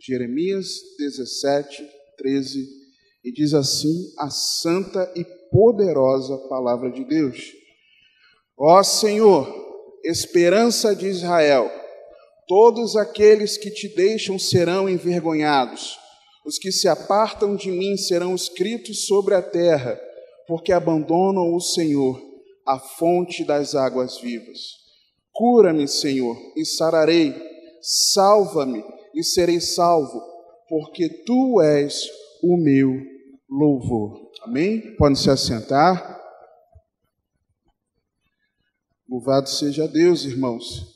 Jeremias 17, 13, e diz assim a santa e poderosa palavra de Deus. Ó Senhor, esperança de Israel, todos aqueles que te deixam serão envergonhados, os que se apartam de mim serão escritos sobre a terra, porque abandonam o Senhor, a fonte das águas vivas. Cura-me, Senhor, e sararei, salva-me e serei salvo, porque tu és o meu louvor. Amém? Podem se assentar. Louvado seja Deus, irmãos.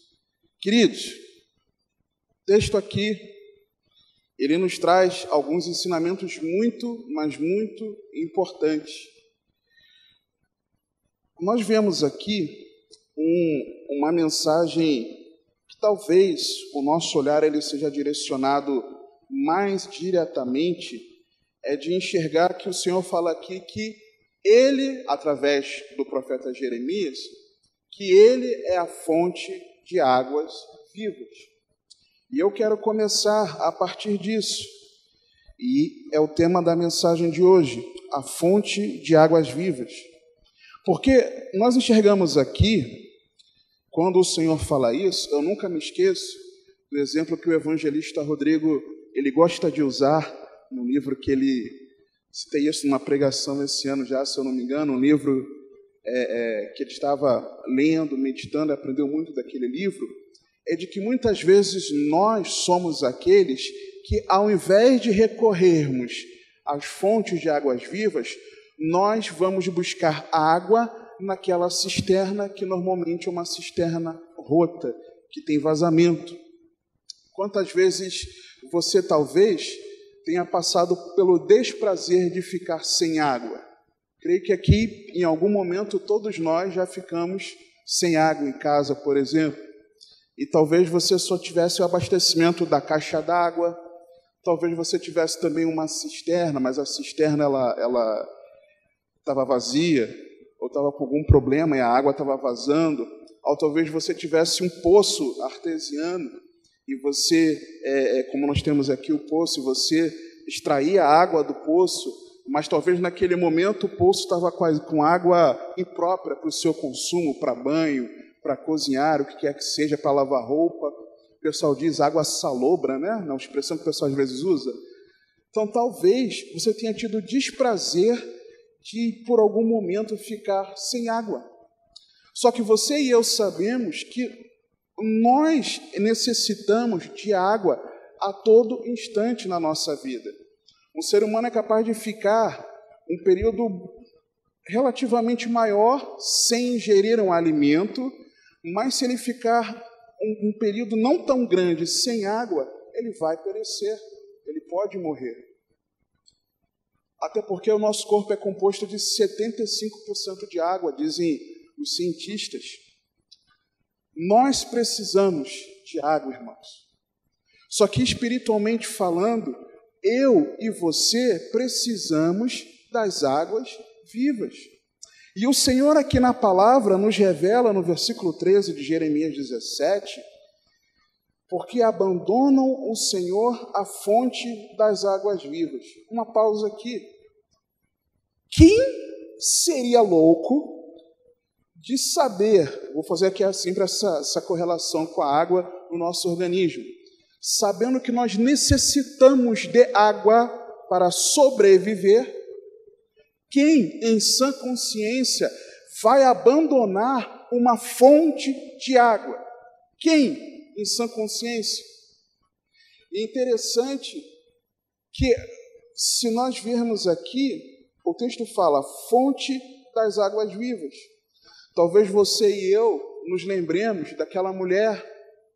Queridos, o texto aqui, ele nos traz alguns ensinamentos muito, mas muito importantes. Nós vemos aqui uma mensagem que talvez o nosso olhar ele seja direcionado mais diretamente, é de enxergar que o Senhor fala aqui que Ele, através do profeta Jeremias, que Ele é a fonte de águas vivas. E eu quero começar a partir disso. E é o tema da mensagem de hoje, a fonte de águas vivas. Porque nós enxergamos aqui, quando o Senhor fala isso, eu nunca me esqueço do exemplo que o evangelista Rodrigo, ele gosta de usar no livro que ele, citei isso numa pregação esse ano já, se eu não me engano, um livro que ele estava lendo, meditando, aprendeu muito daquele livro, é de que muitas vezes nós somos aqueles que, ao invés de recorrermos às fontes de águas vivas, nós vamos buscar água naquela cisterna que normalmente é uma cisterna rota, que tem vazamento. Quantas vezes você talvez tenha passado pelo desprazer de ficar sem água? Creio que aqui, em algum momento, todos nós já ficamos sem água em casa, por exemplo. E talvez você só tivesse o abastecimento da caixa d'água, talvez você tivesse também uma cisterna, mas a cisterna ela estava vazia, ou estava com algum problema e a água estava vazando, ou talvez você tivesse um poço artesiano e você, como nós temos aqui o poço, e você extraía a água do poço, mas talvez naquele momento o poço estava com água imprópria para o seu consumo, para banho, para cozinhar, o que quer que seja, para lavar roupa. O pessoal diz água salobra, né? Não, a expressão que o pessoal às vezes usa. Então talvez você tenha tido desprazer de, por algum momento, ficar sem água. Só que você e eu sabemos que nós necessitamos de água a todo instante na nossa vida. Um ser humano é capaz de ficar um período relativamente maior sem ingerir um alimento, mas se ele ficar um período não tão grande sem água, ele vai perecer, ele pode morrer. Até porque o nosso corpo é composto de 75% de água, dizem os cientistas. Nós precisamos de água, irmãos. Só que espiritualmente falando, eu e você precisamos das águas vivas. E o Senhor aqui na palavra nos revela no versículo 13 de Jeremias 17, porque abandonam o Senhor a fonte das águas vivas. Uma pausa aqui. Quem seria louco de saber, vou fazer aqui sempre essa correlação com a água no nosso organismo, sabendo que nós necessitamos de água para sobreviver, quem em sã consciência vai abandonar uma fonte de água? Quem em sã consciência? E é interessante que, se nós virmos aqui, o texto fala, fonte das águas vivas. Talvez você e eu nos lembremos daquela mulher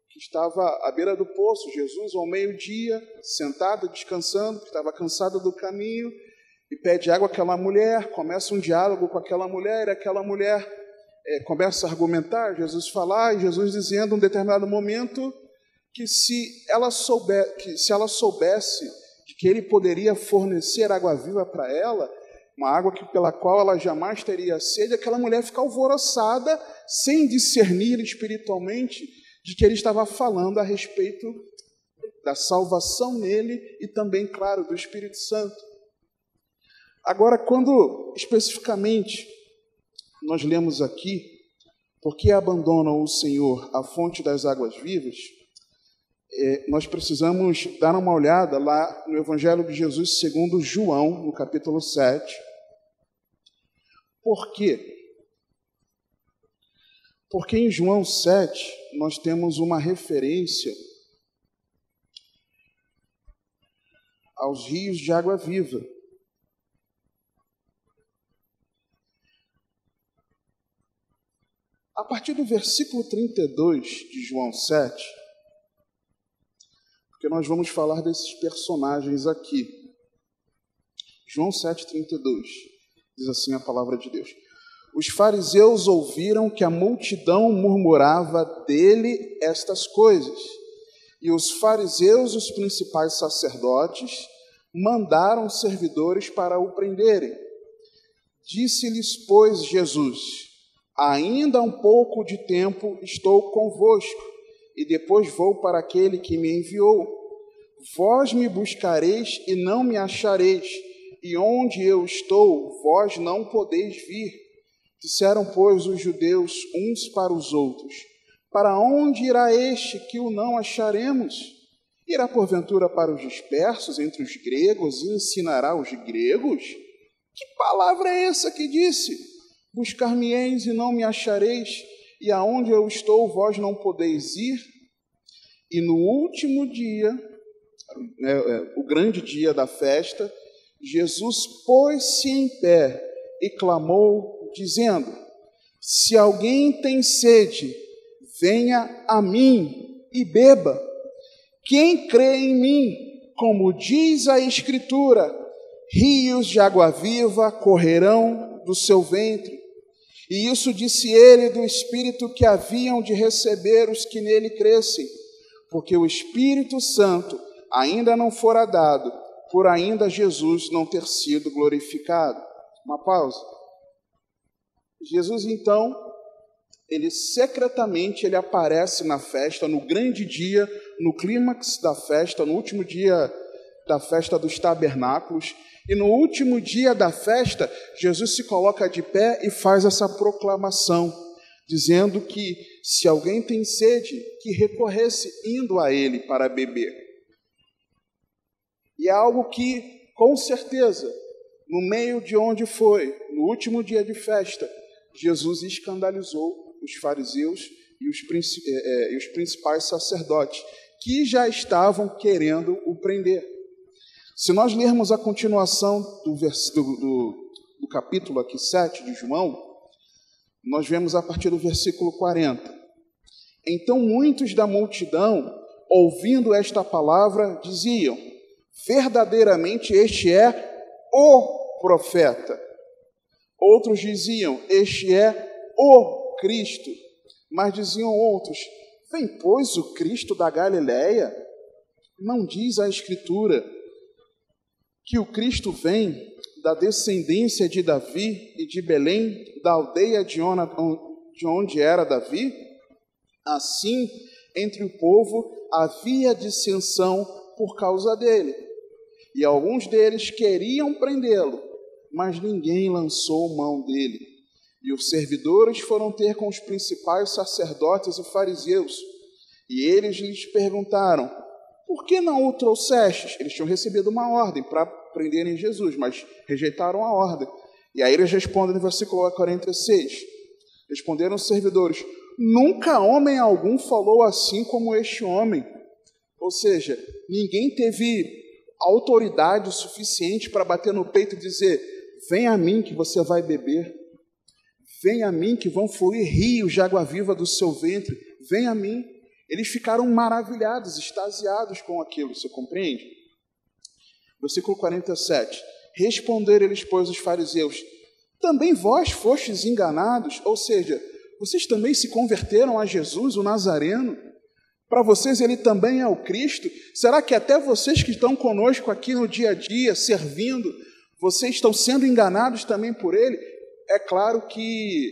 que estava à beira do poço, Jesus ao meio-dia, sentada, descansando, que estava cansada do caminho, e pede água àquela mulher, começa um diálogo com aquela mulher, e aquela mulher começa a argumentar, Jesus falar, e Jesus dizendo em um determinado momento que se ela soubesse de que ele poderia fornecer água viva para ela, uma água pela qual ela jamais teria sede, aquela mulher fica alvoroçada, sem discernir espiritualmente de que ele estava falando a respeito da salvação nele e também, claro, do Espírito Santo. Agora, quando especificamente nós lemos aqui, porque abandonam o Senhor, a fonte das águas vivas, nós precisamos dar uma olhada lá no Evangelho de Jesus segundo João, no capítulo 7. Por quê? Porque em João 7 nós temos uma referência aos rios de água viva. A partir do versículo 32 de João 7, porque nós vamos falar desses personagens aqui. João 7,32, diz assim a palavra de Deus. Os fariseus ouviram que a multidão murmurava dele estas coisas, e os fariseus, os principais sacerdotes, mandaram servidores para o prenderem. Disse-lhes, pois, Jesus: ainda um pouco de tempo estou convosco, e depois vou para aquele que me enviou. Vós me buscareis e não me achareis, e onde eu estou, vós não podeis vir. Disseram, pois, os judeus uns para os outros: para onde irá este que o não acharemos? Irá porventura para os dispersos entre os gregos e ensinará os gregos? Que palavra é essa que disse? Buscar-me-eis e não me achareis, e aonde eu estou, vós não podeis ir? E no último dia, o grande dia da festa, Jesus pôs-se em pé e clamou, dizendo: se alguém tem sede, venha a mim e beba. Quem crê em mim, como diz a Escritura, rios de água viva correrão do seu ventre. E isso disse ele do Espírito que haviam de receber os que nele crescem, porque o Espírito Santo ainda não fora dado, por ainda Jesus não ter sido glorificado. Uma pausa. Jesus, então, ele secretamente aparece na festa, no grande dia, no clímax da festa, no último dia da festa dos tabernáculos. E no último dia da festa, Jesus se coloca de pé e faz essa proclamação, dizendo que se alguém tem sede, que recorresse indo a ele para beber. E é algo que, com certeza, no meio de onde foi, no último dia de festa, Jesus escandalizou os fariseus e os principais sacerdotes, que já estavam querendo o prender. Se nós lermos a continuação do capítulo aqui 7 de João, nós vemos a partir do versículo 40. Então muitos da multidão, ouvindo esta palavra, diziam: verdadeiramente este é o profeta. Outros diziam: este é o Cristo. Mas diziam outros: vem, pois, o Cristo da Galileia? Não diz a Escritura que o Cristo vem da descendência de Davi e de Belém, da aldeia de onde era Davi? Assim, entre o povo havia dissensão por causa dele. E alguns deles queriam prendê-lo, mas ninguém lançou mão dele. E os servidores foram ter com os principais sacerdotes e fariseus. E eles lhes perguntaram: por que não o trouxestes? Eles tinham recebido uma ordem para prenderem Jesus, mas rejeitaram a ordem. E aí eles respondem no versículo 46. Responderam os servidores: nunca homem algum falou assim como este homem. Ou seja, ninguém teve autoridade suficiente para bater no peito e dizer: vem a mim que você vai beber. Vem a mim que vão fluir rios de água viva do seu ventre. Vem a mim. Eles ficaram maravilhados, extasiados com aquilo, você compreende? Versículo 47. Responderam eles, pois, os fariseus: também vós fostes enganados? Ou seja, vocês também se converteram a Jesus, o Nazareno? Para vocês ele também é o Cristo? Será que até vocês que estão conosco aqui no dia a dia, servindo, vocês estão sendo enganados também por ele? É claro que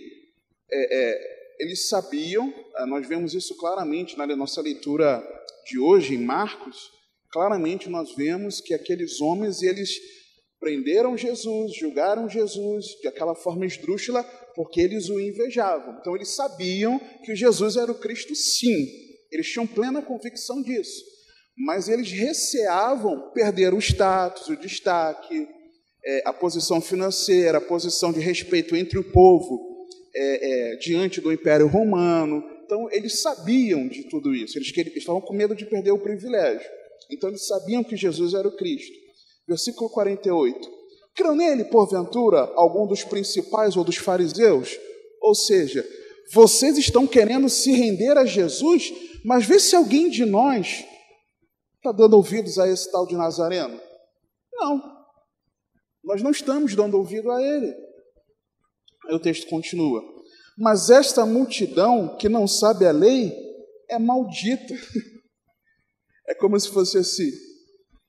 eles sabiam, nós vemos isso claramente na nossa leitura de hoje, em Marcos, Claramente nós vemos que aqueles homens, eles prenderam Jesus, julgaram Jesus de aquela forma esdrúxula, porque eles o invejavam. Então eles sabiam que Jesus era o Cristo, sim. Eles tinham plena convicção disso. Mas eles receavam perder o status, o destaque, a posição financeira, a posição de respeito entre o povo, diante do Império Romano. Então eles sabiam de tudo isso. Eles estavam com medo de perder o privilégio. Então eles sabiam que Jesus era o Cristo. Versículo 48. Creu nele, porventura, algum dos principais ou dos fariseus? Ou seja, vocês estão querendo se render a Jesus, mas vê se alguém de nós está dando ouvidos a esse tal de Nazareno. Não. Nós não estamos dando ouvido a ele. Aí o texto continua. Mas esta multidão que não sabe a lei é maldita. É como se fosse assim.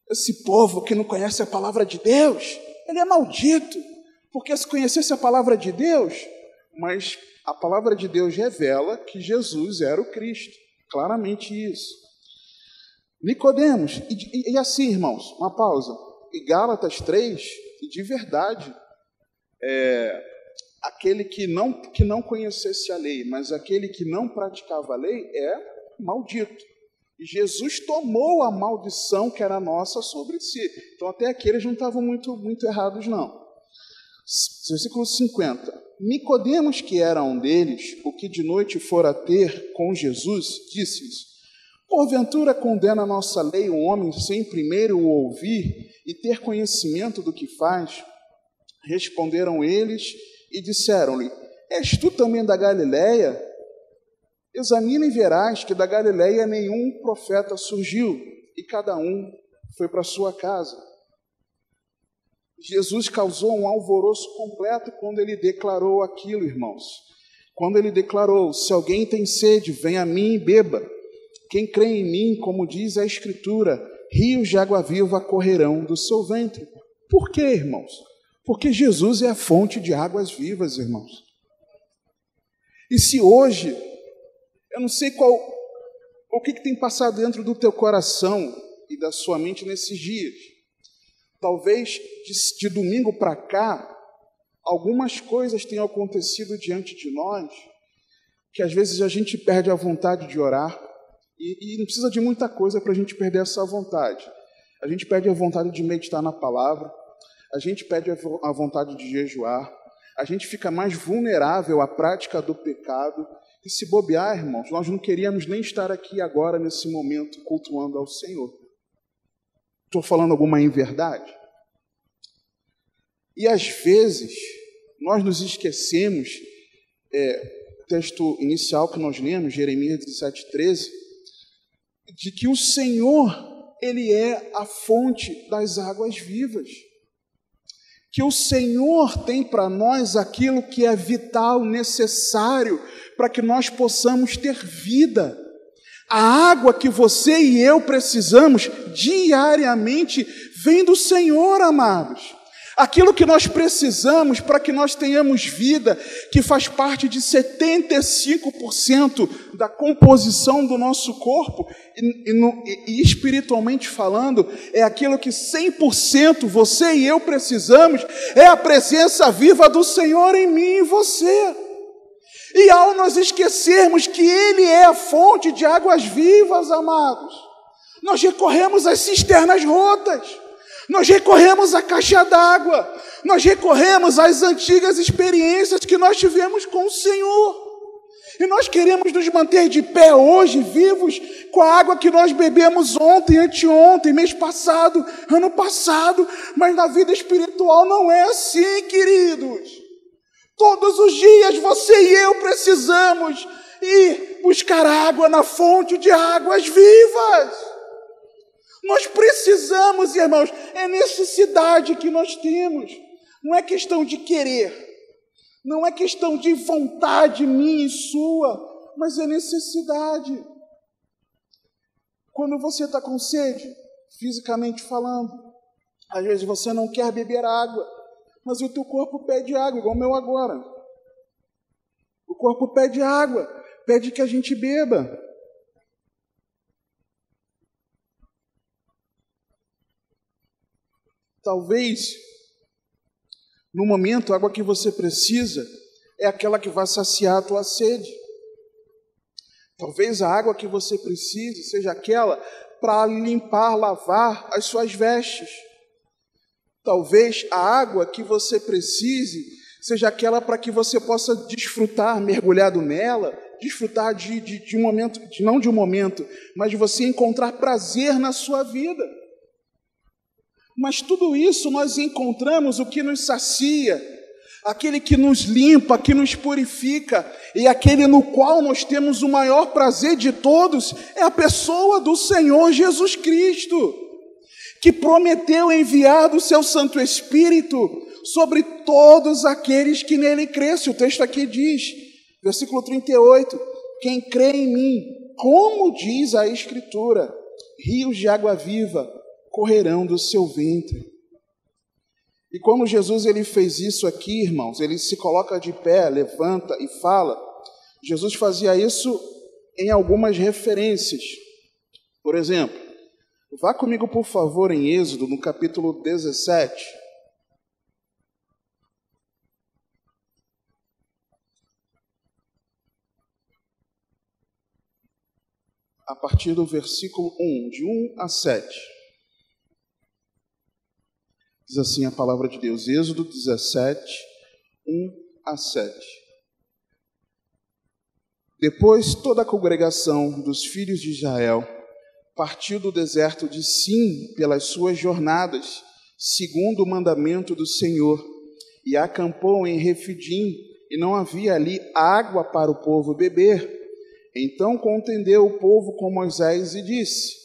Esse povo que não conhece a palavra de Deus, ele é maldito, porque se conhecesse a palavra de Deus, mas a palavra de Deus revela que Jesus era o Cristo, claramente isso. Nicodemos, e assim, irmãos, uma pausa, e Gálatas 3, e de verdade, aquele que não conhecesse a lei, mas aquele que não praticava a lei é maldito. E Jesus tomou a maldição que era nossa sobre si. Então, até aqui eles não estavam muito errados, não. Versículo 50. Nicodemos, que era um deles, o que de noite fora ter com Jesus, disse-lhes: porventura condena a nossa lei o homem sem primeiro o ouvir e ter conhecimento do que faz? Responderam eles e disseram-lhe: és tu também da Galileia? Examina e verás que da Galileia nenhum profeta surgiu, e cada um foi para sua casa. Jesus causou um alvoroço completo quando ele declarou aquilo, irmãos. Quando ele declarou: se alguém tem sede, venha a mim e beba. Quem crê em mim, como diz a Escritura, rios de água viva correrão do seu ventre. Por quê, irmãos? Porque Jesus é a fonte de águas vivas, irmãos. E se hoje, eu não sei o que tem passado dentro do teu coração e da sua mente nesses dias. Talvez de domingo para cá, algumas coisas tenham acontecido diante de nós, que às vezes a gente perde a vontade de orar, e não precisa de muita coisa para a gente perder essa vontade. A gente perde a vontade de meditar na palavra, a gente perde a vontade de jejuar, a gente fica mais vulnerável à prática do pecado. E se bobear, irmãos, nós não queríamos nem estar aqui agora, nesse momento, cultuando ao Senhor. Estou falando alguma inverdade? E às vezes, nós nos esquecemos, o texto inicial que nós lemos, Jeremias 17:13, de que o Senhor, Ele é a fonte das águas vivas. Que o Senhor tem para nós aquilo que é vital, necessário, para que nós possamos ter vida. A água que você e eu precisamos diariamente vem do Senhor, amados. Aquilo que nós precisamos para que nós tenhamos vida, que faz parte de 75% da composição do nosso corpo, e espiritualmente falando, é aquilo que 100% você e eu precisamos, é a presença viva do Senhor em mim e você. E ao nós esquecermos que Ele é a fonte de águas vivas, amados, nós recorremos às cisternas rotas, nós recorremos à caixa d'água, nós recorremos às antigas experiências que nós tivemos com o Senhor. E nós queremos nos manter de pé hoje, vivos, com a água que nós bebemos ontem, anteontem, mês passado, ano passado, mas na vida espiritual não é assim, queridos. Todos os dias você e eu precisamos ir buscar água na fonte de águas vivas. Nós precisamos, irmãos, é necessidade que nós temos. Não é questão de querer, não é questão de vontade minha e sua, mas é necessidade. Quando você está com sede, fisicamente falando, às vezes você não quer beber água, mas o teu corpo pede água, igual o meu agora. O corpo pede água, pede que a gente beba. Talvez, no momento, a água que você precisa é aquela que vai saciar a tua sede. Talvez a água que você precise seja aquela para limpar, lavar as suas vestes. Talvez a água que você precise seja aquela para que você possa desfrutar, mergulhado nela, desfrutar de um momento, não de um momento, mas de você encontrar prazer na sua vida. Mas tudo isso nós encontramos o que nos sacia, aquele que nos limpa, que nos purifica, e aquele no qual nós temos o maior prazer de todos, é a pessoa do Senhor Jesus Cristo, que prometeu enviar o seu Santo Espírito sobre todos aqueles que nele crescem. O texto aqui diz, versículo 38, quem crê em mim, como diz a Escritura, rios de água viva correrão do seu ventre. E quando Jesus ele fez isso aqui, irmãos, ele se coloca de pé, levanta e fala, Jesus fazia isso em algumas referências. Por exemplo, vá comigo, por favor, em Êxodo, no capítulo 17. A partir do versículo 1, de 1 a 7. Diz assim a palavra de Deus, Êxodo 17, 1 a 7. Depois toda a congregação dos filhos de Israel partiu do deserto de Sim pelas suas jornadas, segundo o mandamento do Senhor, e acampou em Refidim, e não havia ali água para o povo beber. Então contendeu o povo com Moisés e disse,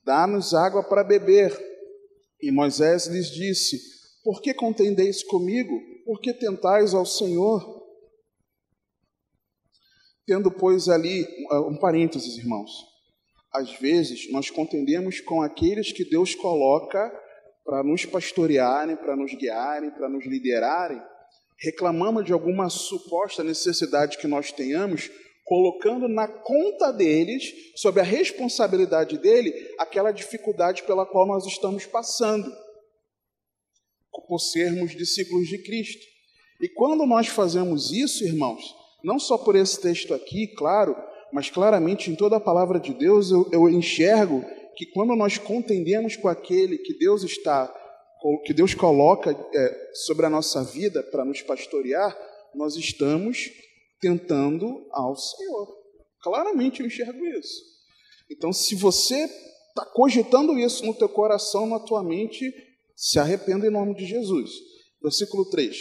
dá-nos água para beber. E Moisés lhes disse, por que contendeis comigo? Por que tentais ao Senhor? Tendo, pois, ali, um parênteses, irmãos, às vezes nós contendemos com aqueles que Deus coloca para nos pastorearem, para nos guiarem, para nos liderarem, reclamamos de alguma suposta necessidade que nós tenhamos, colocando na conta deles, sob a responsabilidade dele, aquela dificuldade pela qual nós estamos passando, por sermos discípulos de Cristo. E quando nós fazemos isso, irmãos, não só por esse texto aqui, claro, mas claramente em toda a palavra de Deus, eu enxergo que quando nós contendemos com aquele que Deus coloca sobre a nossa vida para nos pastorear, nós estamos tentando ao Senhor. Claramente eu enxergo isso. Então, se você está cogitando isso no teu coração, na tua mente, se arrependa em nome de Jesus. Versículo 3.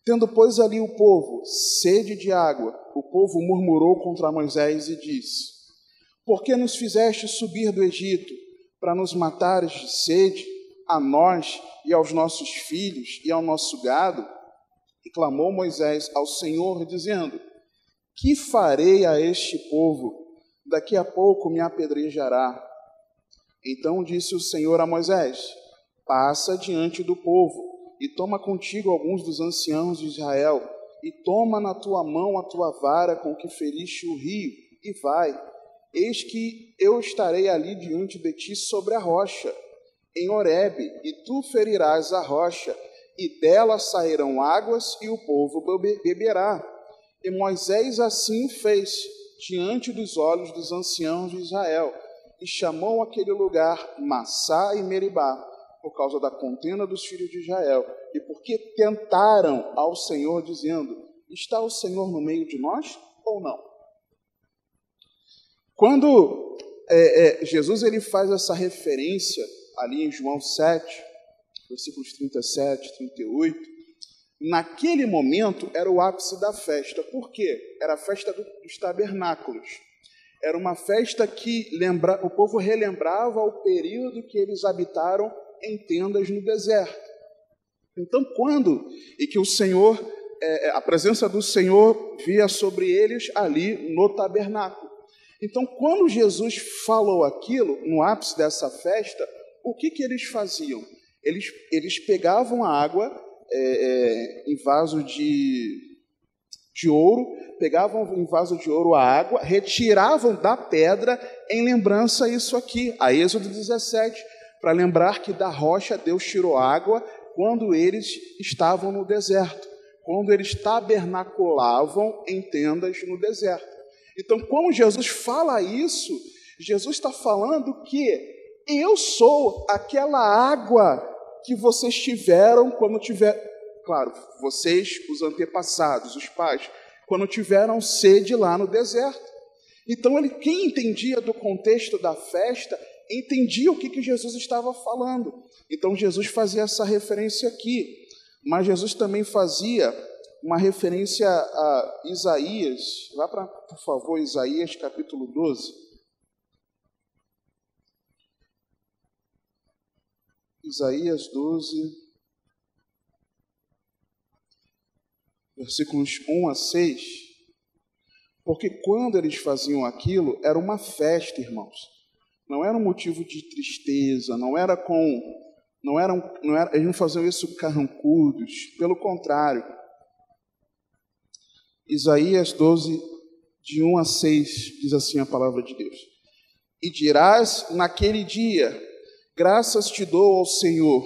Tendo, pois, ali o povo sede de água, o povo murmurou contra Moisés e disse, por que nos fizeste subir do Egito para nos matares de sede, a nós e aos nossos filhos e ao nosso gado? E clamou Moisés ao Senhor, dizendo, que farei a este povo? Daqui a pouco me apedrejará. Então disse o Senhor a Moisés, passa diante do povo, e toma contigo alguns dos anciãos de Israel, e toma na tua mão a tua vara com que feriste o rio, e vai. Eis que eu estarei ali diante de ti sobre a rocha, em Horebe, e tu ferirás a rocha, e dela sairão águas, e o povo beberá. E Moisés assim fez, diante dos olhos dos anciãos de Israel, e chamou aquele lugar Massá e Meribá, por causa da contenda dos filhos de Israel, e porque tentaram ao Senhor, dizendo, está o Senhor no meio de nós ou não? Quando Jesus ele faz essa referência ali em João 7, versículos 37, 38, naquele momento era o ápice da festa. Por quê? Era a festa dos tabernáculos. Era uma festa que o povo relembrava o período que eles habitaram em tendas no deserto. Então, que o Senhor, a presença do Senhor via sobre eles ali no tabernáculo. Então, quando Jesus falou aquilo, no ápice dessa festa, o que eles faziam? Eles pegavam a água em vaso de ouro, pegavam em vaso de ouro a água, retiravam da pedra em lembrança isso aqui, a Êxodo 17, para lembrar que da rocha Deus tirou água quando eles estavam no deserto, quando eles tabernaculavam em tendas no deserto. Então, quando Jesus fala isso, Jesus está falando que eu sou aquela água que vocês tiveram quando claro, vocês, os antepassados, os pais, quando tiveram sede lá no deserto. Então, quem entendia do contexto da festa, entendia o que Jesus estava falando. Então, Jesus fazia essa referência aqui, mas Jesus também fazia uma referência a Isaías. Vá para, por favor, Isaías capítulo 12. Isaías 12, versículos 1 a 6. Porque quando eles faziam aquilo, era uma festa, irmãos. Não era um motivo de tristeza, eles não faziam isso carrancudos, pelo contrário. Isaías 12, de 1 a 6, diz assim a palavra de Deus. E dirás naquele dia: graças te dou ao Senhor,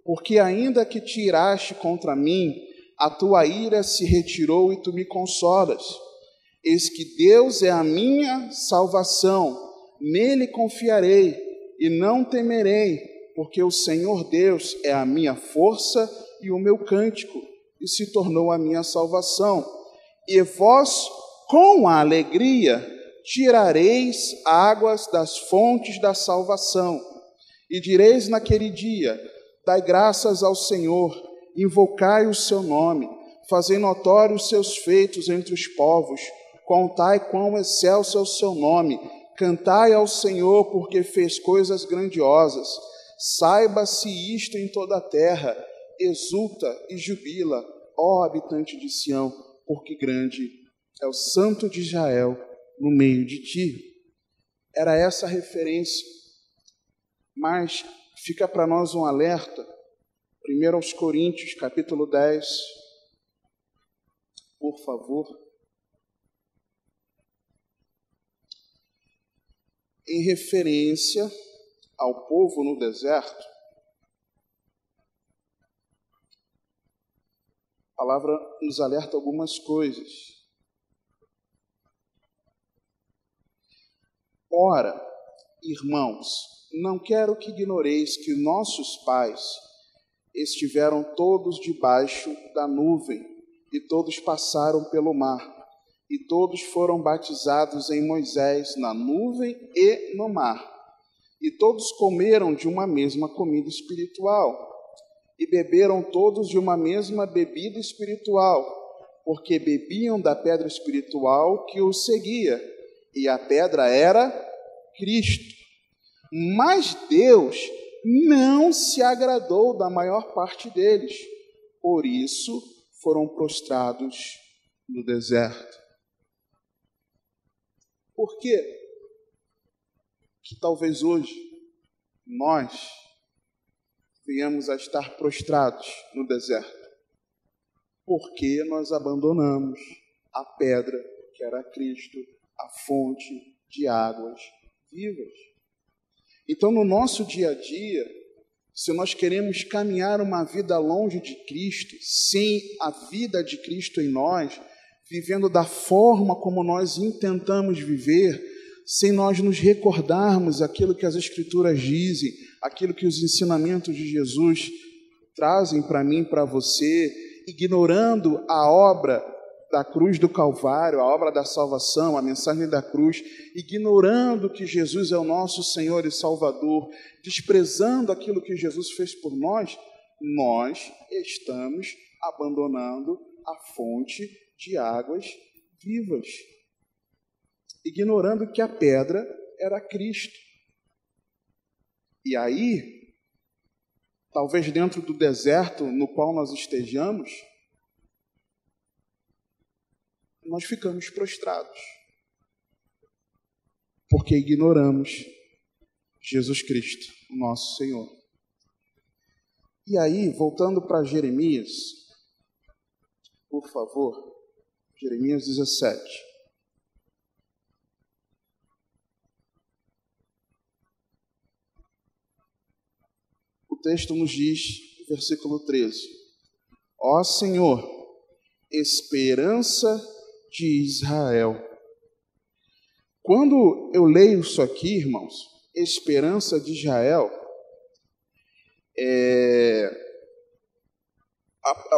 porque ainda que te iraste contra mim, a tua ira se retirou e tu me consolas. Eis que Deus é a minha salvação, nele confiarei e não temerei, porque o Senhor Deus é a minha força e o meu cântico, e se tornou a minha salvação. E vós, com a alegria, tirareis águas das fontes da salvação. E direis naquele dia: dai graças ao Senhor, invocai o seu nome, fazei notórios os seus feitos entre os povos, contai quão excelso é o seu nome, cantai ao Senhor, porque fez coisas grandiosas. Saiba-se isto em toda a terra, exulta e jubila, ó habitante de Sião, porque grande é o Santo de Israel no meio de ti. Era essa a referência. Mas fica para nós um alerta, 1 aos Coríntios, capítulo 10, por favor. Em referência ao povo no deserto, a palavra nos alerta algumas coisas. Ora, irmãos, não quero que ignoreis que nossos pais estiveram todos debaixo da nuvem, e todos passaram pelo mar, e todos foram batizados em Moisés na nuvem e no mar, e todos comeram de uma mesma comida espiritual, e beberam todos de uma mesma bebida espiritual, porque bebiam da pedra espiritual que os seguia, e a pedra era Cristo. Mas Deus não se agradou da maior parte deles, por isso foram prostrados no deserto. Por quê? Que talvez hoje nós venhamos a estar prostrados no deserto, porque nós abandonamos a pedra que era Cristo, a fonte de águas vivas. Então, no nosso dia a dia, se nós queremos caminhar uma vida longe de Cristo, sem a vida de Cristo em nós, vivendo da forma como nós intentamos viver, sem nós nos recordarmos aquilo que as Escrituras dizem, aquilo que os ensinamentos de Jesus trazem para mim, para você, ignorando a obra da cruz do Calvário, a obra da salvação, a mensagem da cruz, ignorando que Jesus é o nosso Senhor e Salvador, desprezando aquilo que Jesus fez por nós, nós estamos abandonando a fonte de águas vivas, ignorando que a pedra era Cristo. E aí, talvez dentro do deserto no qual nós estejamos, nós ficamos prostrados, porque ignoramos Jesus Cristo, o nosso Senhor. E aí, voltando para Jeremias, por favor, Jeremias 17. texto nos diz, versículo 13: Ó Senhor, esperança de Israel. Quando eu leio isso aqui, irmãos, esperança de Israel,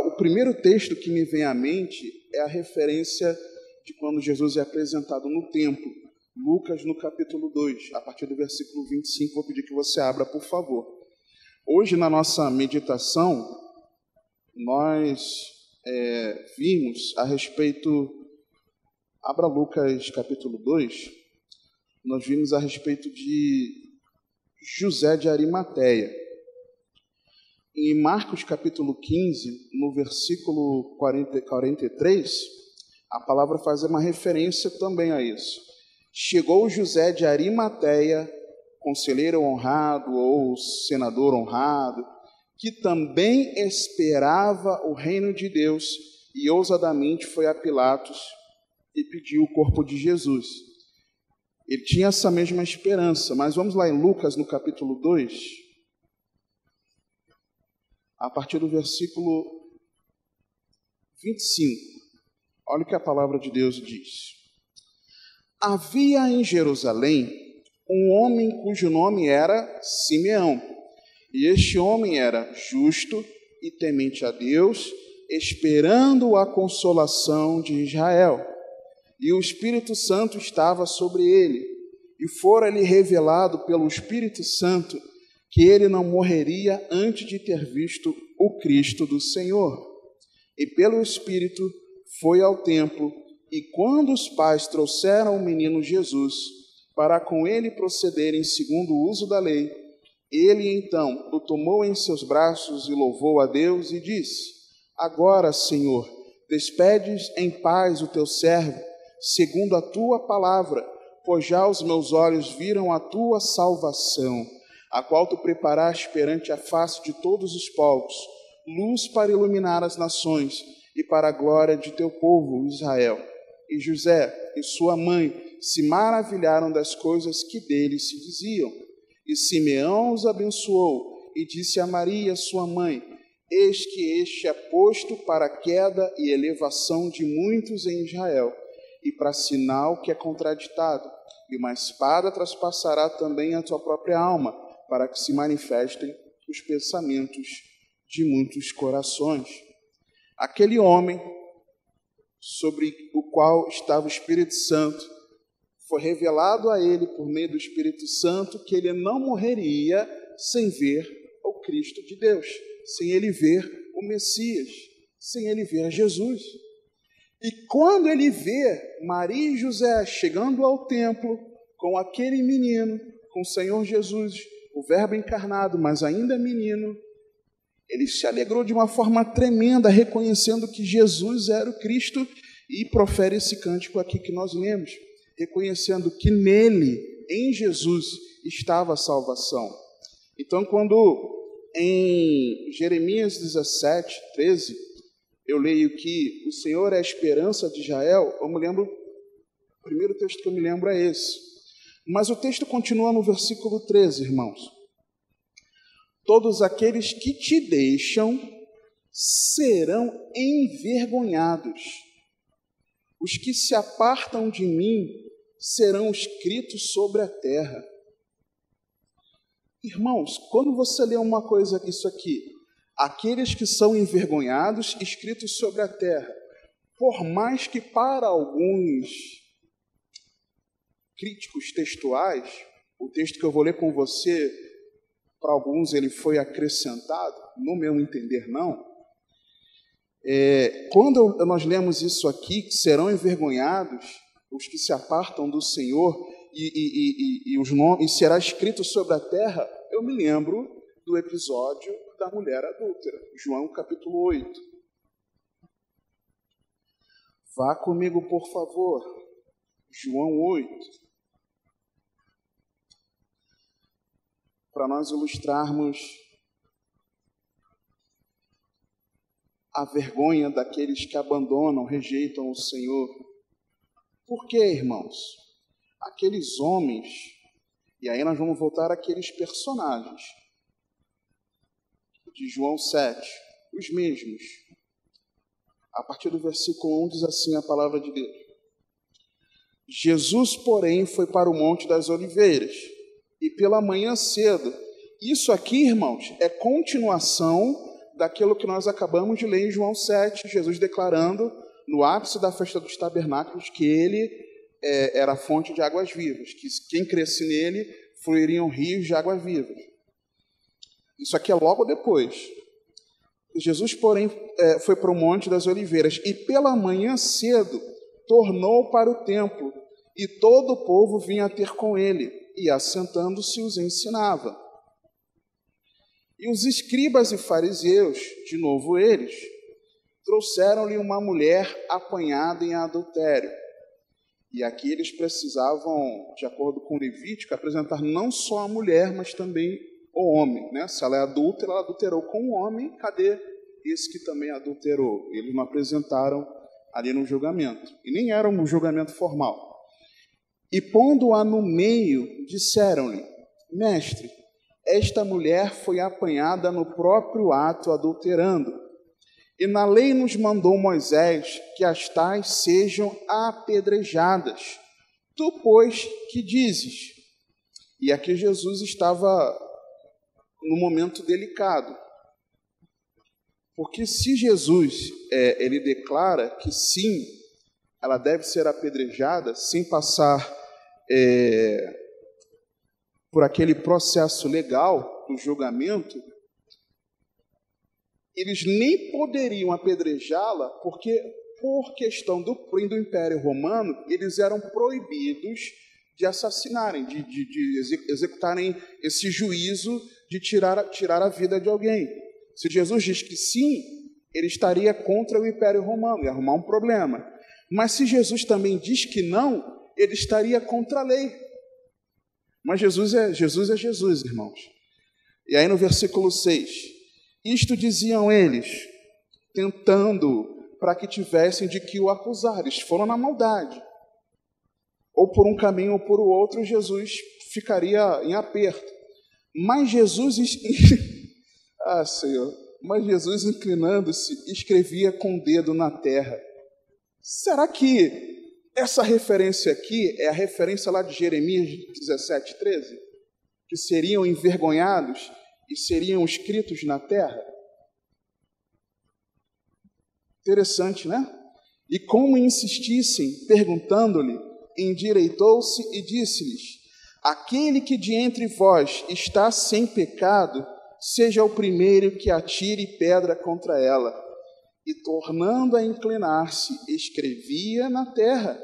o primeiro texto que me vem à mente é a referência de quando Jesus é apresentado no templo. Lucas, no capítulo 2, a partir do versículo 25, vou pedir que você abra, por favor. Hoje, na nossa meditação, nós vimos a respeito... Abra Lucas, capítulo 2, nós vimos a respeito de José de Arimateia. Em Marcos, capítulo 15, no versículo 43, a palavra faz uma referência também a isso. Chegou José de Arimateia, conselheiro honrado ou senador honrado, que também esperava o reino de Deus, e ousadamente foi a Pilatos e pediu o corpo de Jesus. Ele tinha essa mesma esperança, mas vamos lá em Lucas, no capítulo 2, a partir do versículo 25. Olha o que a palavra de Deus diz. Havia em Jerusalém um homem cujo nome era Simeão, e este homem era justo e temente a Deus, esperando a consolação de Israel. E o Espírito Santo estava sobre ele, e fora-lhe revelado pelo Espírito Santo que ele não morreria antes de ter visto o Cristo do Senhor. E pelo Espírito foi ao templo, e quando os pais trouxeram o menino Jesus, para com ele procederem segundo o uso da lei, ele então o tomou em seus braços e louvou a Deus e disse: Agora, Senhor, despedes em paz o teu servo, segundo a tua palavra, pois já os meus olhos viram a tua salvação, a qual tu preparaste perante a face de todos os povos, luz para iluminar as nações e para a glória de teu povo, Israel. E José e sua mãe se maravilharam das coisas que dele se diziam. E Simeão os abençoou e disse a Maria, sua mãe: Eis que este é posto para a queda e elevação de muitos em Israel, e para sinal que é contraditado, e uma espada traspassará também a tua própria alma, para que se manifestem os pensamentos de muitos corações. Aquele homem sobre o qual estava o Espírito Santo, foi revelado a ele por meio do Espírito Santo que ele não morreria sem ver o Cristo de Deus, sem ele ver o Messias, sem ele ver Jesus. E quando ele vê Maria e José chegando ao templo com aquele menino, com o Senhor Jesus, o Verbo encarnado, mas ainda menino, ele se alegrou de uma forma tremenda, reconhecendo que Jesus era o Cristo, e profere esse cântico aqui que nós lemos, reconhecendo que nele, em Jesus, estava a salvação. Então, quando em Jeremias 17, 13, eu leio que o Senhor é a esperança de Israel, o primeiro texto que eu me lembro é esse. Mas o texto continua no versículo 13, irmãos. Todos aqueles que te deixam serão envergonhados. Os que se apartam de mim serão escritos sobre a terra. Irmãos, quando você lê uma coisa, isso aqui, aqueles que são envergonhados, escritos sobre a terra, por mais que para alguns críticos textuais, o texto que eu vou ler com você, para alguns ele foi acrescentado, no meu entender não. Quando nós lemos isso aqui, que serão envergonhados os que se apartam do Senhor e será escrito sobre a terra, eu me lembro do episódio da mulher adúltera, João capítulo 8. Vá comigo, por favor, João 8. Para nós ilustrarmos a vergonha daqueles que abandonam, rejeitam o Senhor. Por quê, irmãos? Aqueles homens, e aí nós vamos voltar àqueles personagens. de João 7, os mesmos. A partir do versículo 1 diz assim a palavra de Deus. Jesus, porém, foi para o Monte das Oliveiras, e pela manhã cedo. Isso aqui, irmãos, é continuação daquilo que nós acabamos de ler em João 7, Jesus declarando, no ápice da festa dos tabernáculos, que ele era a fonte de águas vivas, que quem cresce nele fluiriam rios de águas vivas. Isso aqui é logo depois. Jesus, porém, foi para o Monte das Oliveiras, e pela manhã cedo tornou para o templo, e todo o povo vinha ter com ele, e assentando-se os ensinava. E os escribas e fariseus, de novo eles, trouxeram-lhe uma mulher apanhada em adultério. E aqui eles precisavam, de acordo com o Levítico, apresentar não só a mulher, mas também o homem, né? Se ela é adúltera, ela adulterou com o homem, cadê esse que também adulterou? Eles não apresentaram ali no julgamento. E nem era um julgamento formal. E pondo-a no meio, disseram-lhe, mestre, esta mulher foi apanhada no próprio ato adulterando. E na lei nos mandou Moisés que as tais sejam apedrejadas. Tu, pois, que dizes? E aqui Jesus estava num momento delicado. Porque se Jesus ele declara que sim, ela deve ser apedrejada, sem passar por aquele processo legal do julgamento, eles nem poderiam apedrejá-la, porque, por questão do Império Romano, eles eram proibidos de assassinarem, de executarem esse juízo de tirar a vida de alguém. Se Jesus diz que sim, ele estaria contra o Império Romano, ia arrumar um problema. Mas se Jesus também diz que não, ele estaria contra a lei. Mas Jesus é Jesus, irmãos. E aí no versículo 6, isto diziam eles, tentando para que tivessem de que o acusar. Eles foram na maldade. Ou por um caminho ou por outro, Jesus ficaria em aperto. Mas Jesus, Senhor, mas Jesus inclinando-se, escrevia com o dedo na terra. Será que essa referência aqui é a referência lá de Jeremias 17:13? Que seriam envergonhados e seriam escritos na terra? Interessante, né? E como insistissem, perguntando-lhe, endireitou-se e disse-lhes, aquele que de entre vós está sem pecado, seja o primeiro que atire pedra contra ela. E tornando a inclinar-se, escrevia na terra.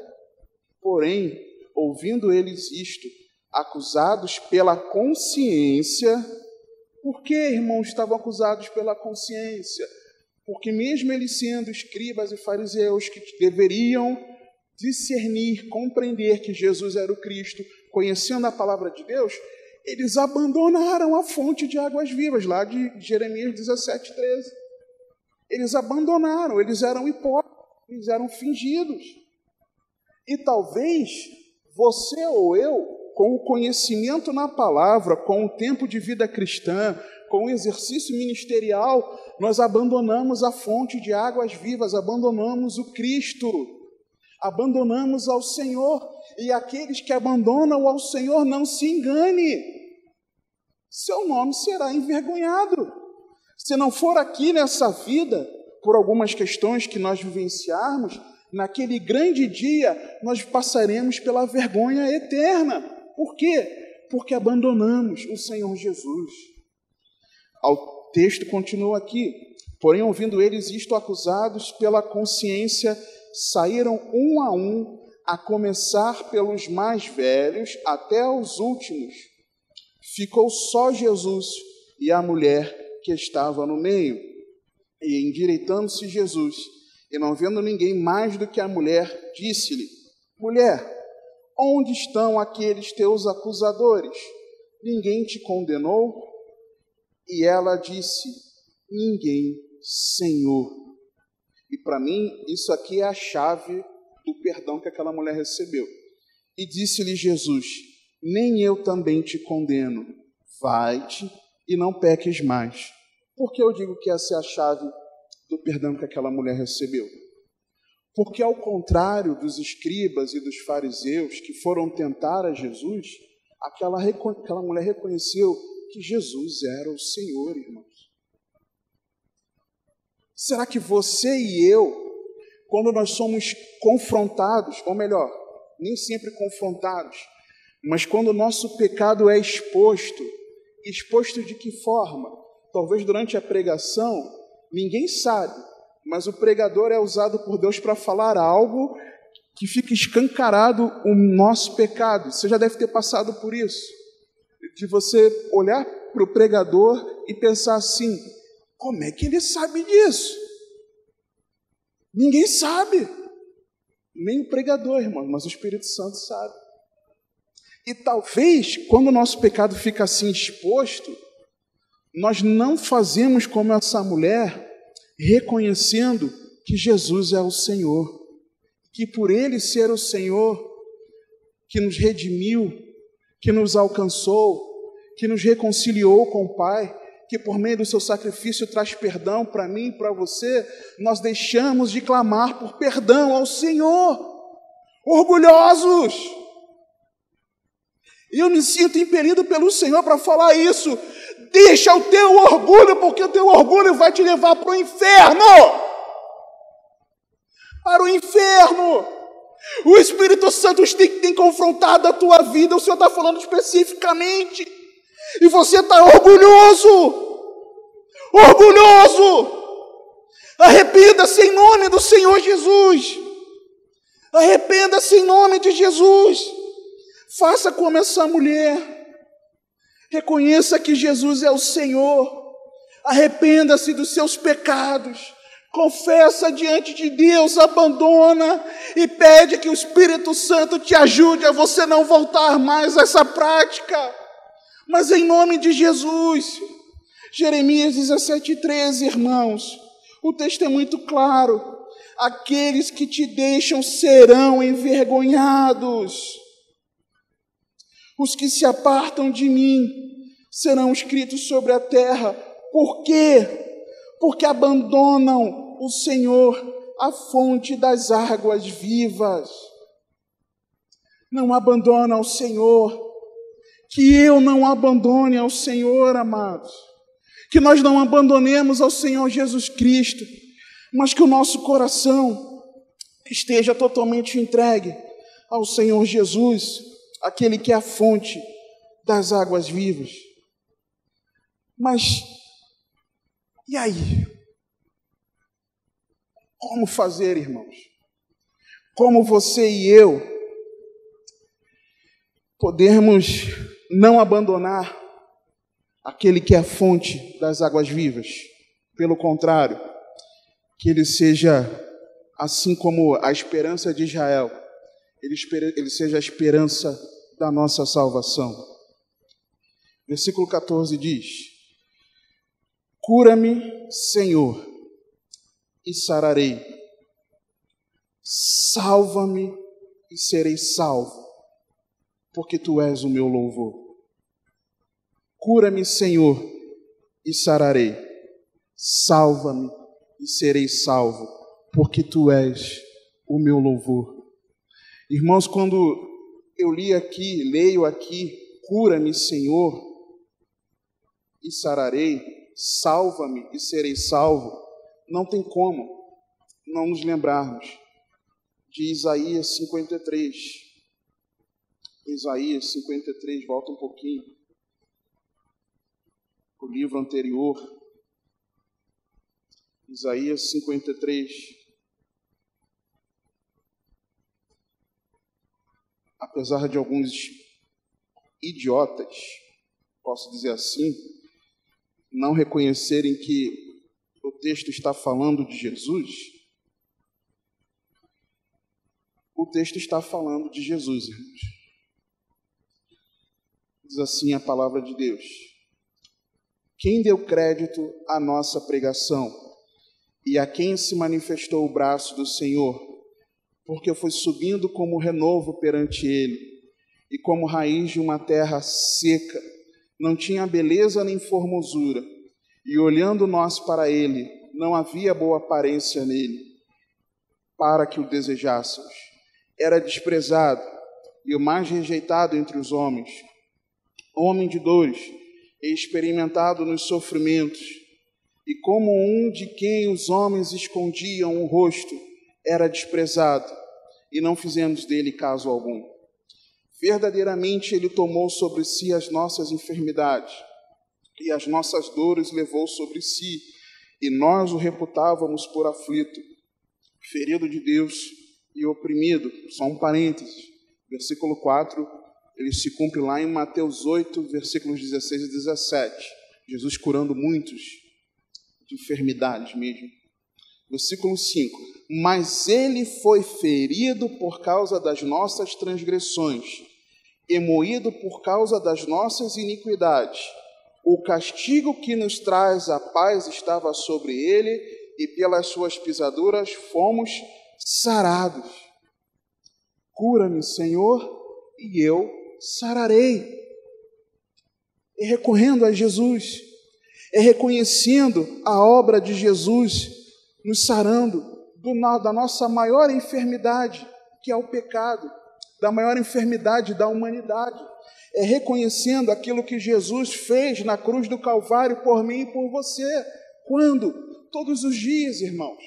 Porém, ouvindo eles isto, acusados pela consciência. Por que, irmãos, estavam acusados pela consciência? Porque mesmo eles sendo escribas e fariseus que deveriam discernir, compreender que Jesus era o Cristo, conhecendo a palavra de Deus, eles abandonaram a fonte de águas vivas, lá de Jeremias 17:13. Eles abandonaram, eles eram hipócritas, eles eram fingidos. E talvez você ou eu, com o conhecimento na palavra, com o tempo de vida cristã, com o exercício ministerial, nós abandonamos a fonte de águas vivas, abandonamos o Cristo, abandonamos ao Senhor. E aqueles que abandonam ao Senhor, não se engane, seu nome será envergonhado. Se não for aqui nessa vida, por algumas questões que nós vivenciarmos, naquele grande dia, nós passaremos pela vergonha eterna. Por quê? Porque abandonamos o Senhor Jesus. O texto continua aqui. Porém, ouvindo eles isto, acusados pela consciência, saíram um, a começar pelos mais velhos até os últimos. Ficou só Jesus e a mulher que estava no meio. E endireitando-se Jesus, e não vendo ninguém mais do que a mulher, disse-lhe, mulher, onde estão aqueles teus acusadores? Ninguém te condenou? E ela disse, ninguém, Senhor. E para mim, isso aqui é a chave do perdão que aquela mulher recebeu. E disse-lhe Jesus, nem eu também te condeno. Vai-te e não peques mais. Por que eu digo que essa é a chave do perdão que aquela mulher recebeu? Porque, ao contrário dos escribas e dos fariseus que foram tentar a Jesus, aquela mulher reconheceu que Jesus era o Senhor, irmãos. Será que você e eu, quando nós somos confrontados, ou melhor, nem sempre confrontados, mas quando o nosso pecado é exposto de que forma? Talvez durante a pregação, ninguém sabe, mas o pregador é usado por Deus para falar algo que fica escancarado o nosso pecado. Você já deve ter passado por isso, de você olhar para o pregador e pensar assim: como é que ele sabe disso? Ninguém sabe, nem o pregador, irmão, mas o Espírito Santo sabe. E talvez, quando o nosso pecado fica assim exposto, nós não fazemos como essa mulher, reconhecendo que Jesus é o Senhor, que por Ele ser o Senhor, que nos redimiu, que nos alcançou, que nos reconciliou com o Pai, que por meio do seu sacrifício traz perdão para mim e para você, nós deixamos de clamar por perdão ao Senhor, orgulhosos. E eu me sinto impelido pelo Senhor para falar isso. Deixa o teu orgulho, porque o teu orgulho vai te levar para o inferno. Para o inferno. O Espírito Santo tem confrontado a tua vida. O Senhor está falando especificamente. E você está orgulhoso. Orgulhoso. Arrependa-se em nome do Senhor Jesus. Arrependa-se em nome de Jesus. Faça como essa mulher. Reconheça que Jesus é o Senhor. Arrependa-se dos seus pecados. Confessa diante de Deus, abandona e pede que o Espírito Santo te ajude a você não voltar mais a essa prática. Mas em nome de Jesus. Jeremias 17:13, irmãos. O texto é muito claro. Aqueles que te deixam serão envergonhados. Os que se apartam de mim serão escritos sobre a terra. Por quê? Porque abandonam o Senhor, a fonte das águas vivas. Não abandona ao Senhor. Que eu não abandone ao Senhor, amados. Que nós não abandonemos ao Senhor Jesus Cristo, mas que o nosso coração esteja totalmente entregue ao Senhor Jesus, aquele que é a fonte das águas vivas. Mas, e aí? Como fazer, irmãos? Como você e eu podemos não abandonar aquele que é a fonte das águas vivas? Pelo contrário, que ele seja, assim como a esperança de Israel, ele seja a esperança da nossa salvação. Versículo 14 diz: cura-me, Senhor, e sararei. Salva-me e serei salvo, porque tu és o meu louvor. Cura-me, Senhor, e sararei. Salva-me e serei salvo, porque tu és o meu louvor. Irmãos, quando eu leio aqui, cura-me, Senhor, e sararei, salva-me e serei salvo, não tem como não nos lembrarmos de Isaías 53. Isaías 53, volta um pouquinho, o livro anterior. Isaías 53. Apesar de alguns idiotas, posso dizer assim, não reconhecerem que o texto está falando de Jesus, o texto está falando de Jesus, irmãos. Diz assim a palavra de Deus: quem deu crédito à nossa pregação e a quem se manifestou o braço do Senhor, porque foi subindo como renovo perante ele, e como raiz de uma terra seca, não tinha beleza nem formosura, E olhando nós para ele, não havia boa aparência nele, para que o desejássemos. Era desprezado e o mais rejeitado entre os homens, homem de dores, e experimentado nos sofrimentos, e como um de quem os homens escondiam o rosto, era desprezado, e não fizemos dele caso algum. Verdadeiramente ele tomou sobre si as nossas enfermidades, e as nossas dores levou sobre si, e nós o reputávamos por aflito, ferido de Deus e oprimido. Só um parênteses, versículo 4, ele se cumpre lá em Mateus 8, versículos 16 e 17. Jesus curando muitos de enfermidades mesmo. Versículo 5. Mas ele foi ferido por causa das nossas transgressões, e moído por causa das nossas iniquidades. O castigo que nos traz a paz estava sobre ele, e pelas suas pisaduras fomos sarados. Cura-me, Senhor, e eu sararei. É recorrendo a Jesus, é reconhecendo a obra de Jesus, nos sarando da nossa maior enfermidade, que é o pecado, da maior enfermidade da humanidade. É reconhecendo aquilo que Jesus fez na cruz do Calvário por mim e por você. Quando? Todos os dias, irmãos.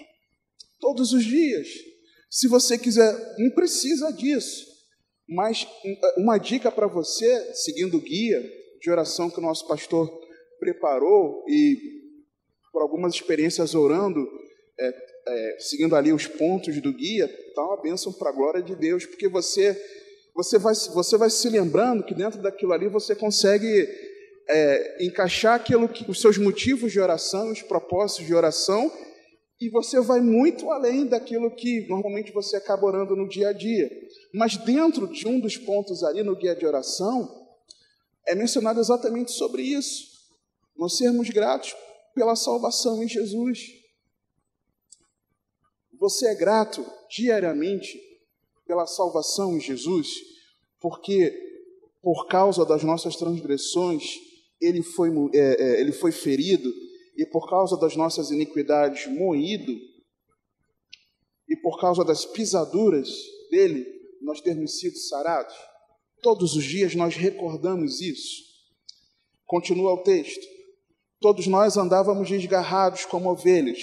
Todos os dias. Se você quiser, não precisa disso. Mas uma dica para você, seguindo o guia de oração que o nosso pastor preparou e por algumas experiências orando, seguindo ali os pontos do guia, está uma bênção para a glória de Deus, porque você vai se lembrando que dentro daquilo ali você consegue encaixar os seus motivos de oração, os propósitos de oração, e você vai muito além daquilo que normalmente você acaba orando no dia a dia. Mas dentro de um dos pontos ali no guia de oração, é mencionado exatamente sobre isso. Nós sermos gratos pela salvação em Jesus. Você é grato diariamente pela salvação em Jesus, porque por causa das nossas transgressões ele foi ferido, e por causa das nossas iniquidades moído, e por causa das pisaduras dele nós termos sido sarados. Todos os dias nós recordamos isso. Continua o texto. Todos nós andávamos desgarrados como ovelhas,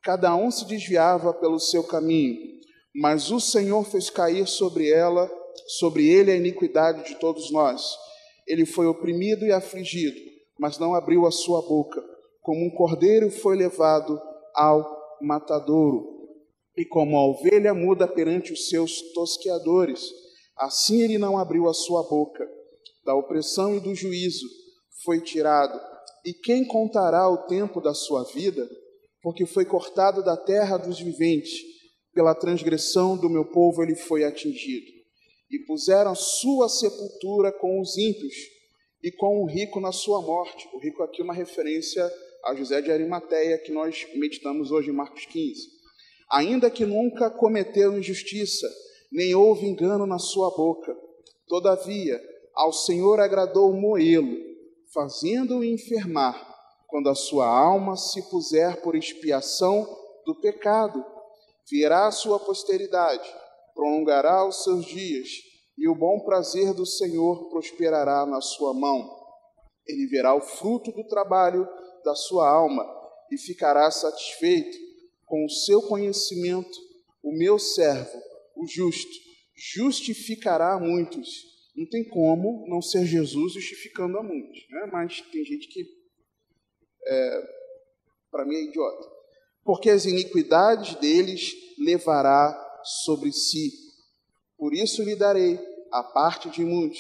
cada um se desviava pelo seu caminho, mas o Senhor fez cair sobre ele a iniquidade de todos nós. Ele foi oprimido e afligido, mas não abriu a sua boca. Como um cordeiro foi levado ao matadouro, e como a ovelha muda perante os seus tosqueadores, assim ele não abriu a sua boca. Da opressão e do juízo foi tirado. E quem contará o tempo da sua vida? Porque foi cortado da terra dos viventes, pela transgressão do meu povo ele foi atingido. E puseram sua sepultura com os ímpios, e com o rico na sua morte. O rico aqui é uma referência a José de Arimateia, que nós meditamos hoje em Marcos 15. Ainda que nunca cometeu injustiça, nem houve engano na sua boca. Todavia, ao Senhor agradou moê-lo, fazendo-o enfermar, quando a sua alma se puser por expiação do pecado. Virá a sua posteridade, prolongará os seus dias, e o bom prazer do Senhor prosperará na sua mão. Ele verá o fruto do trabalho da sua alma e ficará satisfeito. Com o seu conhecimento, o meu servo, o justo, justificará a muitos. Não tem como não ser Jesus justificando a muitos, né? Mas tem gente que, para mim, é idiota. Porque as iniquidades deles levará sobre si. Por isso lhe darei a parte de muitos,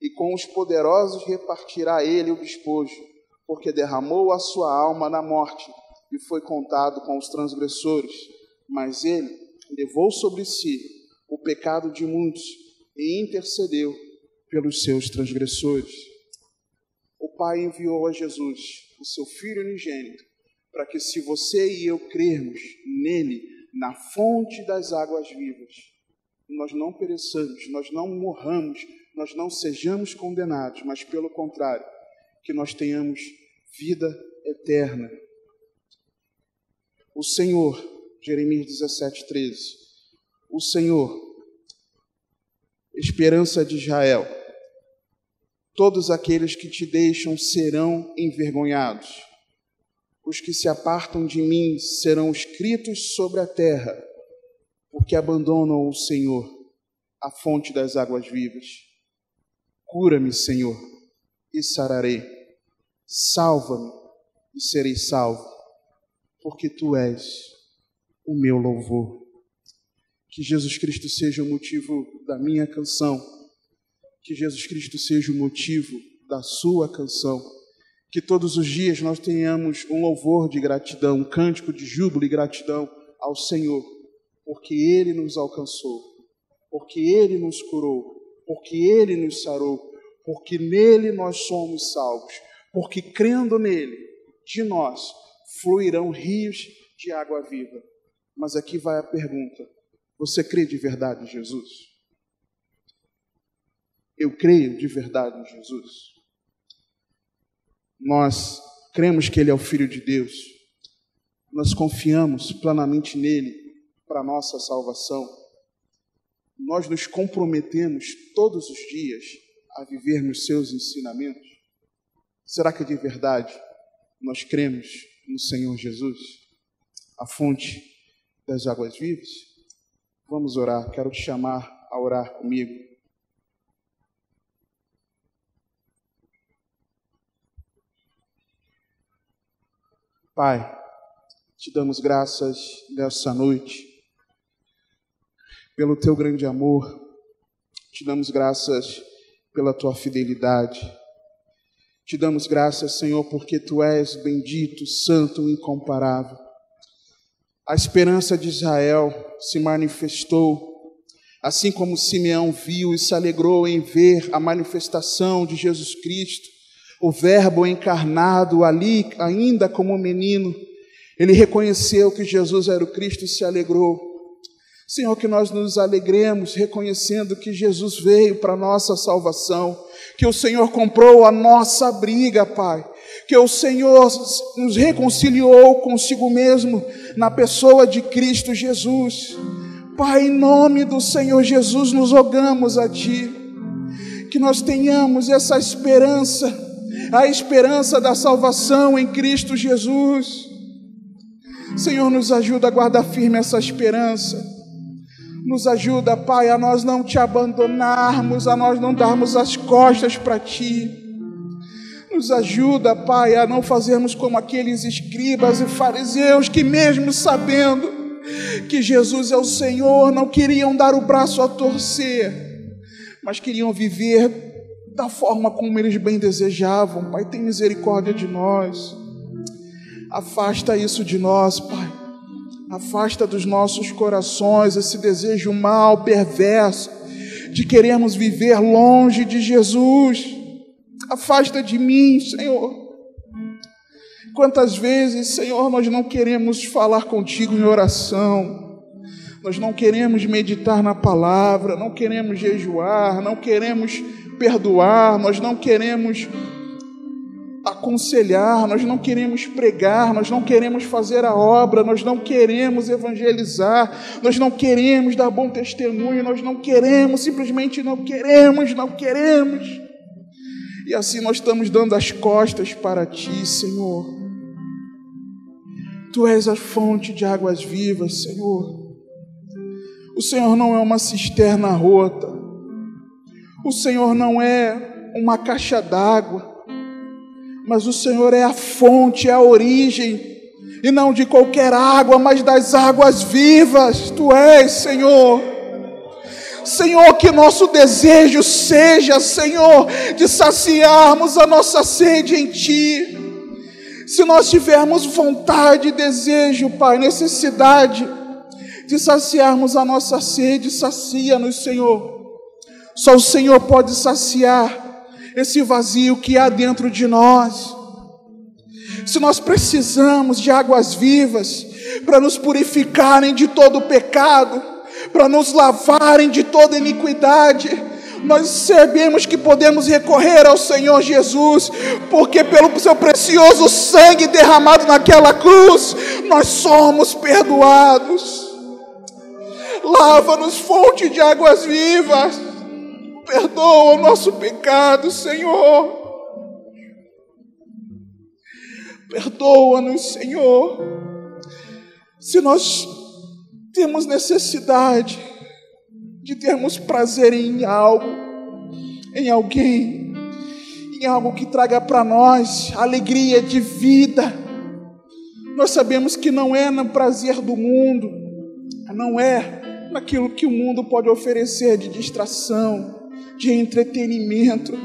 e com os poderosos repartirá ele o despojo, porque derramou a sua alma na morte, e foi contado com os transgressores. Mas ele levou sobre si o pecado de muitos, e intercedeu pelos seus transgressores. O Pai enviou a Jesus, o seu Filho unigênito, para que, se você e eu crermos nele, na fonte das águas vivas, nós não pereçamos, nós não morramos, nós não sejamos condenados, mas pelo contrário, que nós tenhamos vida eterna. O Senhor, Jeremias 17:13, o Senhor, esperança de Israel, todos aqueles que te deixam serão envergonhados. Os que se apartam de mim serão escritos sobre a terra, porque abandonam o Senhor, a fonte das águas vivas. Cura-me, Senhor, e sararei. Salva-me e serei salvo, porque Tu és o meu louvor. Que Jesus Cristo seja o motivo da minha canção, que Jesus Cristo seja o motivo da sua canção, que todos os dias nós tenhamos um louvor de gratidão, um cântico de júbilo e gratidão ao Senhor, porque Ele nos alcançou, porque Ele nos curou, porque Ele nos sarou, porque nele nós somos salvos, porque crendo nele, de nós fluirão rios de água viva. Mas aqui vai a pergunta: você crê de verdade em Jesus? Eu creio de verdade em Jesus. Nós cremos que Ele é o Filho de Deus. Nós confiamos plenamente nele para a nossa salvação. Nós nos comprometemos todos os dias a vivermos seus ensinamentos. Será que de verdade nós cremos no Senhor Jesus, a fonte das águas vivas? Vamos orar. Quero te chamar a orar comigo. Pai, te damos graças nessa noite pelo Teu grande amor. Te damos graças pela Tua fidelidade. Te damos graças, Senhor, porque Tu és bendito, santo, incomparável. A esperança de Israel se manifestou, assim como Simeão viu e se alegrou em ver a manifestação de Jesus Cristo, o Verbo encarnado ali, ainda como menino. Ele reconheceu que Jesus era o Cristo e se alegrou. Senhor, que nós nos alegremos reconhecendo que Jesus veio para a nossa salvação, que o Senhor comprou a nossa briga, Pai, que o Senhor nos reconciliou consigo mesmo na pessoa de Cristo Jesus. Pai, em nome do Senhor Jesus, nos rogamos a Ti, que nós tenhamos essa esperança, a esperança da salvação em Cristo Jesus. Senhor, nos ajuda a guardar firme essa esperança. Nos ajuda, Pai, a nós não Te abandonarmos, a nós não darmos as costas para Ti. Nos ajuda, Pai, a não fazermos como aqueles escribas e fariseus que, mesmo sabendo que Jesus é o Senhor, não queriam dar o braço a torcer, mas queriam viver da forma como eles bem desejavam. Pai, tem misericórdia de nós. Afasta isso de nós, Pai. Afasta dos nossos corações esse desejo mau, perverso, de querermos viver longe de Jesus. Afasta de mim, Senhor. Quantas vezes, Senhor, nós não queremos falar contigo em oração, nós não queremos meditar na palavra, não queremos jejuar, não queremos perdoar, nós não queremos aconselhar, nós não queremos pregar, nós não queremos fazer a obra, nós não queremos evangelizar, nós não queremos dar bom testemunho, nós não queremos, simplesmente não queremos. E assim nós estamos dando as costas para Ti, Senhor. Tu és a fonte de águas vivas, Senhor. O Senhor não é uma cisterna rota. O Senhor não é uma caixa d'água. Mas o Senhor é a fonte, é a origem, e não de qualquer água, mas das águas vivas. Tu és, Senhor. Senhor, que nosso desejo seja, Senhor, de saciarmos a nossa sede em Ti. Se nós tivermos vontade, desejo, Pai, necessidade de saciarmos a nossa sede, sacia-nos, Senhor. Só o Senhor pode saciar esse vazio que há dentro de nós. Se nós precisamos de águas vivas para nos purificarem de todo o pecado, para nos lavarem de toda iniquidade, Nós sabemos que podemos recorrer ao Senhor Jesus, porque pelo seu precioso sangue derramado naquela cruz, nós somos perdoados. Lava-nos, fonte de águas vivas. Perdoa o nosso pecado, Senhor. Perdoa-nos, Senhor. Se nós temos necessidade de termos prazer em algo, em alguém, em algo que traga para nós alegria de vida, nós sabemos que não é no prazer do mundo, não é naquilo que o mundo pode oferecer de distração, de entretenimento,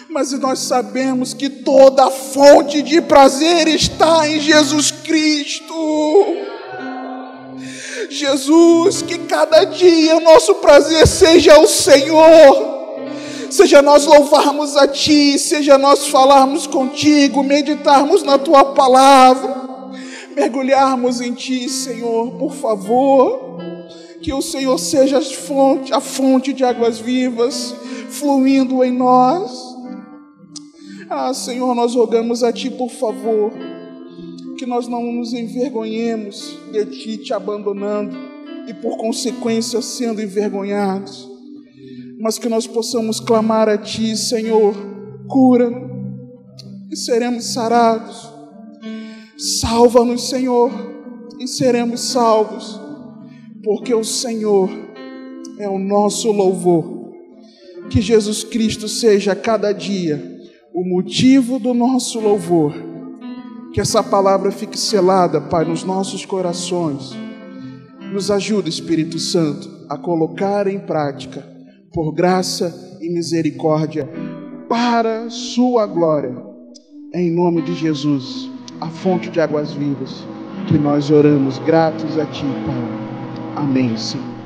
mas nós sabemos que toda a fonte de prazer está em Jesus Cristo. Jesus, que cada dia o nosso prazer seja o Senhor, seja nós louvarmos a Ti, seja nós falarmos contigo, meditarmos na Tua palavra, mergulharmos em Ti, Senhor, por favor, que o Senhor seja a fonte de águas vivas, fluindo em nós. Senhor, nós rogamos a Ti, por favor, que nós não nos envergonhemos de Ti te abandonando e por consequência sendo envergonhados, mas que nós possamos clamar a Ti, Senhor, cura-nos e seremos sarados. Salva-nos, Senhor, e seremos salvos, porque o Senhor é o nosso louvor. Que Jesus Cristo seja a cada dia o motivo do nosso louvor. Que essa palavra fique selada, Pai, nos nossos corações. Nos ajuda, Espírito Santo, a colocar em prática, por graça e misericórdia, para sua glória. Em nome de Jesus, a fonte de águas vivas, que nós oramos gratos a Ti, Pai. Amém, Senhor.